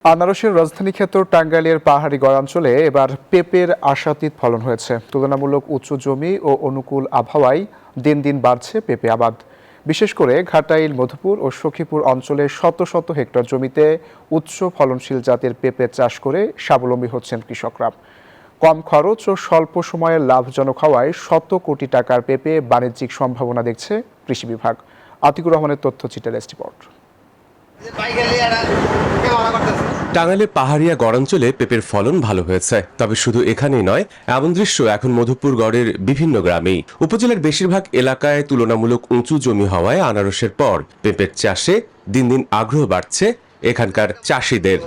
আনারসের রাজধানী খ্যাত টাঙ্গাইলের পাহাড়ি গড়াঞ্চলে এবার পেঁপের আশাতীত ফলন হয়েছে। তুলনামূলক উঁচু জমি ও অনুকূল আবহাওয়ায় দিন দিন বাড়ছে পেঁপে আবাদ। বিশেষ করে ঘাটাইল, মধুপুর ও সখীপুর অঞ্চলে শত শত হেক্টর জমিতে উচ্চ ফলনশীল জাতের পেঁপে চাষ করে স্বাবলম্বী হচ্ছেন কৃষকরা। কম খরচ ও স্বল্প সময়ে লাভজনক হওয়ায় শত কোটি টাকার পেঁপে বাণিজ্যিক সম্ভাবনা দেখছে কৃষি বিভাগ। আতিকুর রহমানের তথ্যচিত্রের রিপোর্ট। টাঙ্গাইলের পাহাড়িয়া গড়াঞ্চলে পেঁপের ফলন ভালো হয়েছে, তবে শুধু এখানেই নয়, এমন দৃশ্য এখন মধুপুর গড়ের বিভিন্ন গ্রামেই। উপজেলার বেশিরভাগ এলাকায় তুলনামূলক উঁচু জমি হওয়ায় আনারসের পর পেঁপের চাষে দিন দিন আগ্রহ বাড়ছে এখানকার চাষিদের।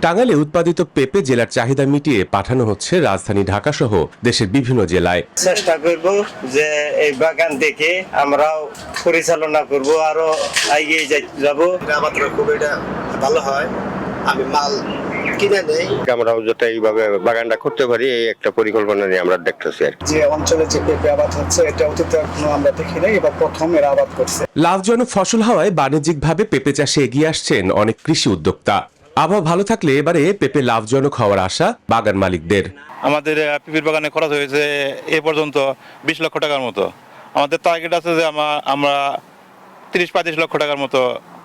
টাঙ্গাইলে উৎপাদিত পেঁপে জেলার চাহিদা মিটিয়ে পাঠানো হচ্ছে রাজধানী ঢাকা সহ দেশের বিভিন্ন জেলায়। চেষ্টা করব যে এই বাগান থেকে আমরাও পরিচালনা করব, আরো এগিয়ে যাব। আমাদের খুব এটা ভালো হয়, আমি মাল কিনে নেই, আমরাও যাতে এইভাবে বাগানটা করতে পারি এই একটা পরিকল্পনা নিয়ে আমরা দেখতেছি। যে অঞ্চলে যে পেঁপে আবাদ হচ্ছে এটা অতীতে এখনো আমরা দেখি নাই, এবার প্রথম এরা আবাদ করছে। লাভজনক ফসল হওয়ায় বাণিজ্যিকভাবে পেঁপে চাষে এগিয়ে আসছেন অনেক কৃষি উদ্যোক্তা। আবহাওয়া ভালো থাকলে এবারে পেঁপে লাভজনক হওয়ার আশা বাগান মালিকদের। আমাদের পেঁপের বাগানে খরচ হয়েছে এ পর্যন্ত 20 লক্ষ টাকার মতো। আমাদের টার্গেট আছে যে আমরা 30-35 লক্ষ টাকার মতো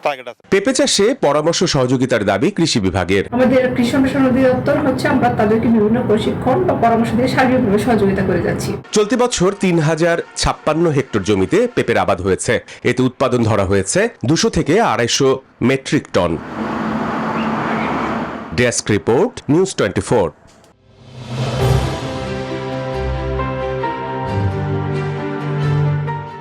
টার্গেট আছে। পেঁপে চাষে পরামর্শ সহযোগিতার দাবি কৃষি বিভাগের। আমাদের কৃষি সম্প্রসারণ অধিদপ্তর আমরা তাদেরকে বিভিন্ন প্রশিক্ষণ বা পরামর্শ দিয়ে সার্বিকভাবে সহযোগিতা করে যাচ্ছি। চলতি বছর 3056 হেক্টর জমিতে পেঁপের আবাদ হয়েছে। এতে উৎপাদন ধরা হয়েছে 200 থেকে 250 metric ton. Desk report, news 24।